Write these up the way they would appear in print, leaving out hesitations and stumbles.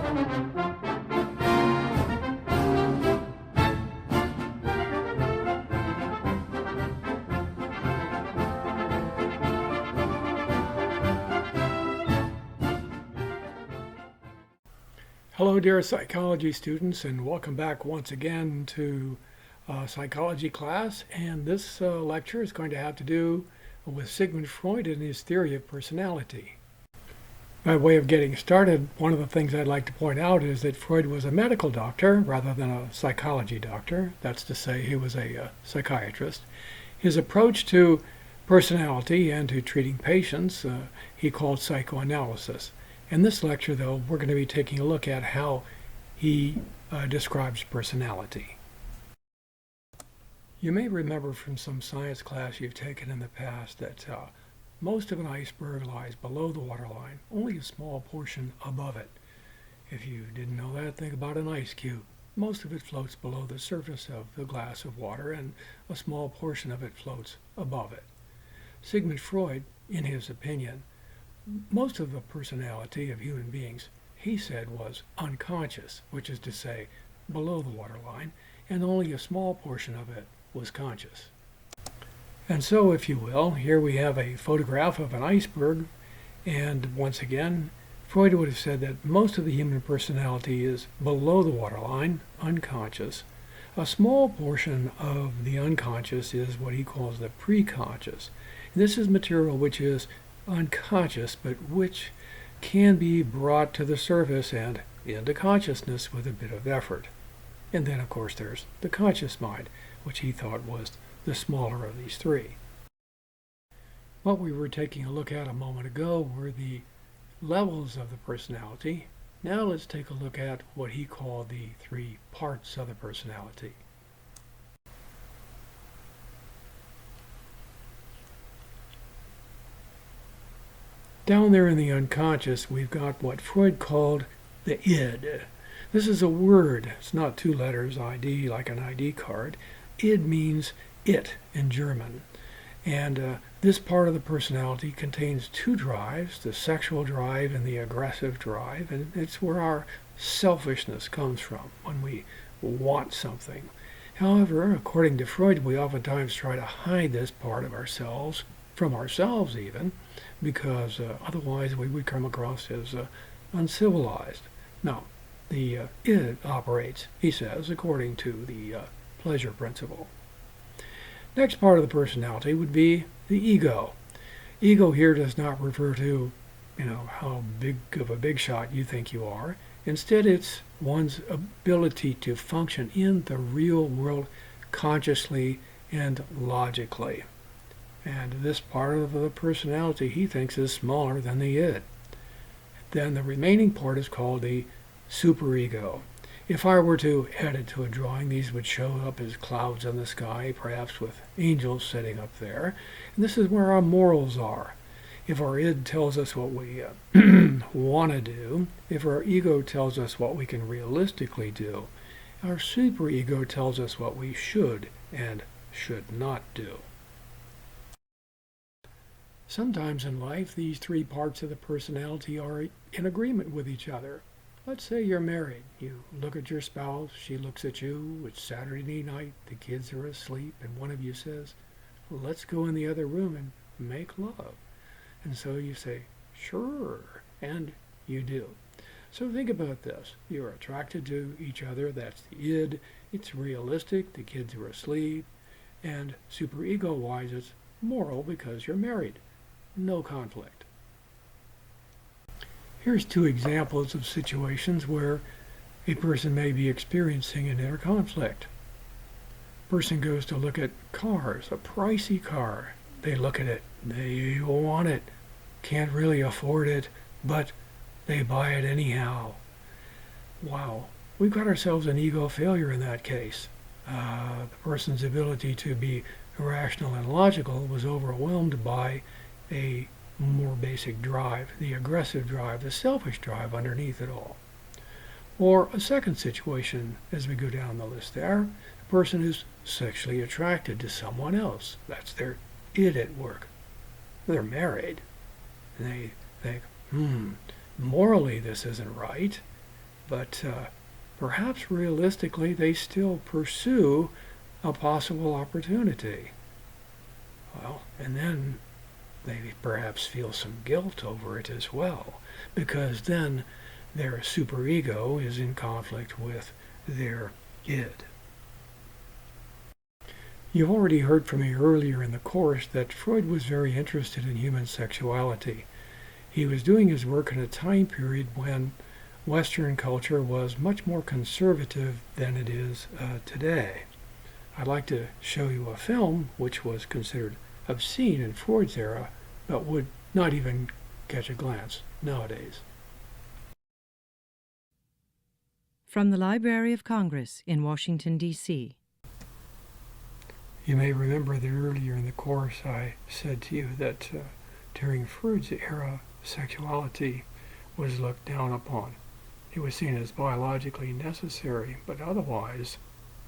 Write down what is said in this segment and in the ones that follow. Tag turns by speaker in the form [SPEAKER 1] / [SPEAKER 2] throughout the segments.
[SPEAKER 1] Hello, dear psychology students, and welcome back once again to psychology class. And this lecture is going to have to do with Sigmund Freud and his theory of personality. By way of getting started, one of the things I'd like to point out is that Freud was a medical doctor rather than a psychology doctor. That's to say, he was a psychiatrist. His approach to personality and to treating patients he called psychoanalysis. In this lecture, though, we're going to be taking a look at how he describes personality. You may remember from some science class you've taken in the past that most of an iceberg lies below the waterline, only a small portion above it. If you didn't know that, think about an ice cube. Most of it floats below the surface of the glass of water, and a small portion of it floats above it. Sigmund Freud, in his opinion, most of the personality of human beings, he said, was unconscious, which is to say, below the waterline, and only a small portion of it was conscious. And so, if you will, here we have a photograph of an iceberg, and once again, Freud would have said that most of the human personality is below the waterline, unconscious. A small portion of the unconscious is what he calls the preconscious. And this is material which is unconscious, but which can be brought to the surface and into consciousness with a bit of effort. And then, of course, there's the conscious mind, which he thought was the smaller of these three. What we were taking a look at a moment ago were the levels of the personality. Now let's take a look at what he called the three parts of the personality. Down there in the unconscious, we've got what Freud called the id. This is a word. It's not two letters, ID, like an ID card. Id means it in German. And this part of the personality contains two drives, the sexual drive and the aggressive drive. And it's where our selfishness comes from, when we want something. However, according to Freud, we oftentimes try to hide this part of ourselves, from ourselves even, because otherwise we would come across as uncivilized. Now, the id operates, he says, according to the pleasure principle. Next part of the personality would be the ego. Ego here does not refer to, how big of a big shot you think you are. Instead, it's one's ability to function in the real world consciously and logically. And this part of the personality he thinks is smaller than the id. Then the remaining part is called the superego. If I were to add it to a drawing, these would show up as clouds in the sky, perhaps with angels sitting up there. And this is where our morals are. If our id tells us what we want to do, if our ego tells us what we can realistically do, our superego tells us what we should and should not do. Sometimes in life, these three parts of the personality are in agreement with each other. Let's say you're married. You look at your spouse, she looks at you, it's Saturday night, the kids are asleep, and one of you says, let's go in the other room and make love. And so you say, sure, and you do. So think about this. You're attracted to each other, that's the id, it's realistic, the kids are asleep, and superego-wise, it's moral because you're married. No conflict. Here's two examples of situations where a person may be experiencing an inner conflict. Person goes to look at cars, a pricey car. They look at it, they want it, can't really afford it, but they buy it anyhow. Wow, we've got ourselves an ego failure in that case. The person's ability to be rational and logical was overwhelmed by a more basic drive, the aggressive drive, the selfish drive underneath it all. Or a second situation, as we go down the list there, a person is sexually attracted to someone else. That's their id at work. They're married. And they think, morally this isn't right. but perhaps realistically they still pursue a possible opportunity. Well, and then they perhaps feel some guilt over it as well, because then their superego is in conflict with their id. You've already heard from me earlier in the course that Freud was very interested in human sexuality. He was doing his work in a time period when Western culture was much more conservative than it is today. I'd like to show you a film which was considered obscene in Freud's era, but would not even catch a glance nowadays.
[SPEAKER 2] From the Library of Congress in Washington, D.C.
[SPEAKER 1] You may remember that earlier in the course I said to you that during Freud's era, sexuality was looked down upon. It was seen as biologically necessary, but otherwise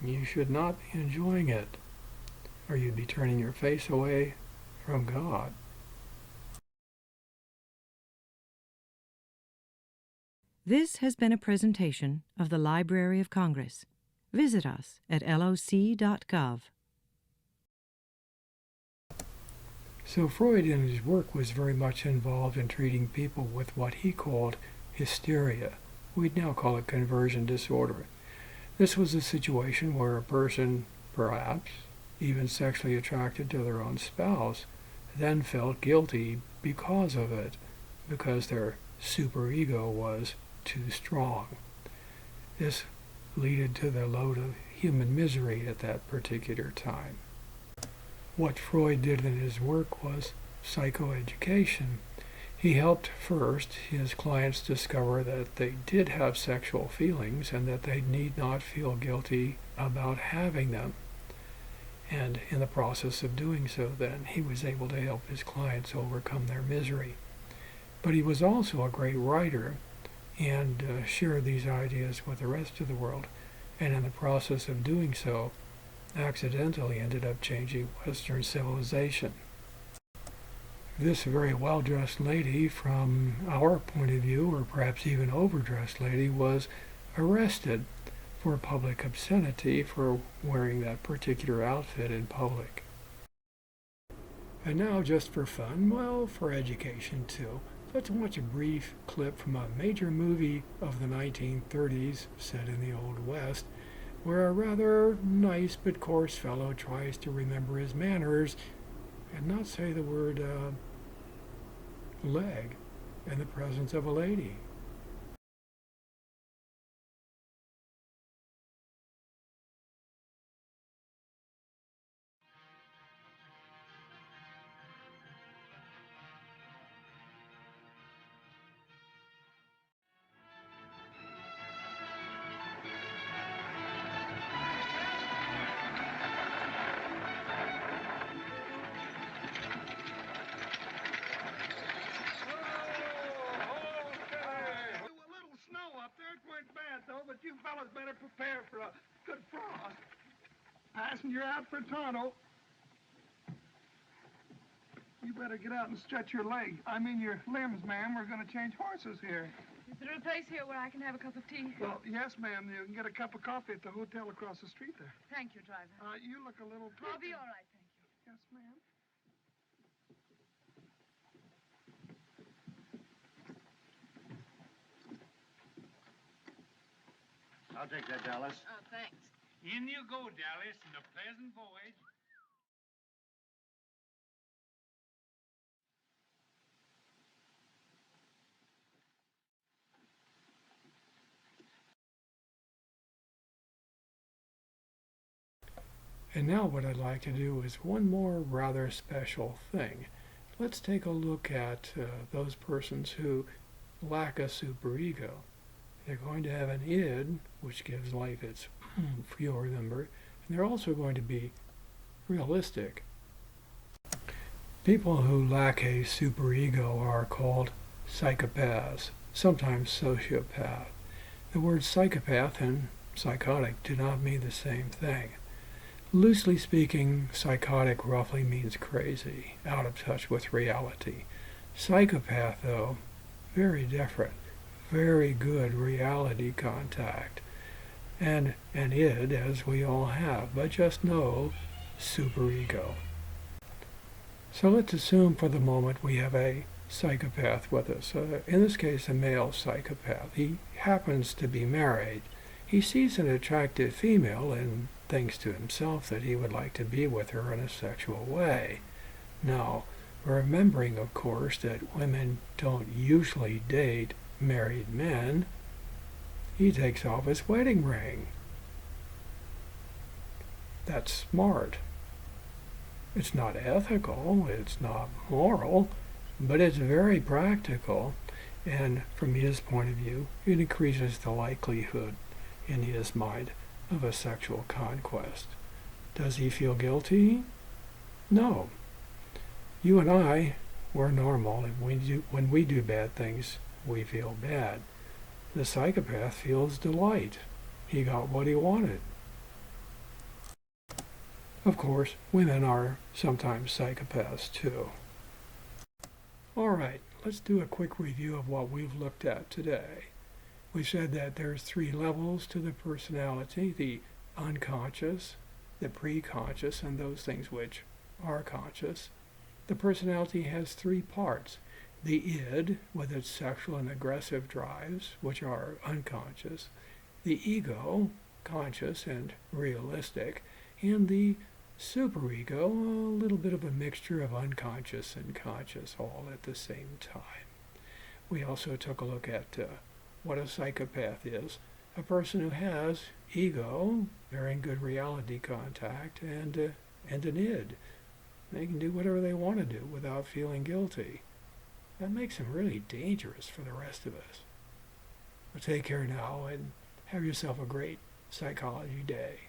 [SPEAKER 1] you should not be enjoying it, or you'd be turning your face away from God.
[SPEAKER 2] This has been a presentation of the Library of Congress. Visit us at loc.gov.
[SPEAKER 1] So Freud in his work was very much involved in treating people with what he called hysteria. We'd now call it conversion disorder. This was a situation where a person, perhaps even sexually attracted to their own spouse, then felt guilty because of it, because their superego was too strong. This led to the load of human misery at that particular time. What Freud did in his work was psychoeducation. He helped first his clients discover that they did have sexual feelings and that they need not feel guilty about having them. And in the process of doing so, then, he was able to help his clients overcome their misery. But he was also a great writer and shared these ideas with the rest of the world. And in the process of doing so, accidentally ended up changing Western civilization. This very well-dressed lady, from our point of view, or perhaps even overdressed lady, was arrested for public obscenity for wearing that particular outfit in public. And now, just for fun, well, for education too, let's watch a brief clip from a major movie of the 1930s set in the Old West, where a rather nice but coarse fellow tries to remember his manners and not say the word leg in the presence of a lady.
[SPEAKER 3] But you fellas better prepare for a good frost. Passenger out for Toronto. You better get out and stretch your leg. I mean your limbs, ma'am. We're going to change horses here.
[SPEAKER 4] Is there a place here where I can have a cup of tea?
[SPEAKER 3] Well, yes, ma'am. You can get a cup of coffee at the hotel across the street there.
[SPEAKER 4] Thank you, driver.
[SPEAKER 3] You look a little...
[SPEAKER 4] I'll be all right, thank you.
[SPEAKER 3] Yes, ma'am.
[SPEAKER 5] I'll take that, Dallas.
[SPEAKER 4] Oh, thanks.
[SPEAKER 6] In you go, Dallas, and a pleasant voyage.
[SPEAKER 1] And now what I'd like to do is one more rather special thing. Let's take a look at those persons who lack a superego. They're going to have an id, which gives life its you'll remember, and they're also going to be realistic. People who lack a superego are called psychopaths, sometimes sociopath. The words psychopath and psychotic do not mean the same thing. Loosely speaking, psychotic roughly means crazy, out of touch with reality. Psychopath, though, very different. very good reality contact, and an id, as we all have, but just no superego. So let's assume for the moment we have a psychopath with us. In this case, a male psychopath. He happens to be married. He sees an attractive female and thinks to himself that he would like to be with her in a sexual way. Now, remembering, of course, that women don't usually date married men, he takes off his wedding ring. That's smart. It's not ethical, it's not moral, but it's very practical, and from his point of view, it increases the likelihood in his mind of a sexual conquest. Does he feel guilty? No. You and I, we're normal, and when we do bad things, we feel bad. The psychopath feels delight. He got what he wanted. Of course, women are sometimes psychopaths too. All right, let's do a quick review of what we've looked at today. We said that there's 3 levels to the personality: the unconscious, the preconscious, and those things which are conscious. The personality has 3 parts: the id, with its sexual and aggressive drives, which are unconscious; the ego, conscious and realistic; and the superego, a little bit of a mixture of unconscious and conscious all at the same time. We also took a look at what a psychopath is: a person who has ego, very good reality contact, and an id. They can do whatever they want to do without feeling guilty. That makes them really dangerous for the rest of us. Well, take care now and have yourself a great psychology day.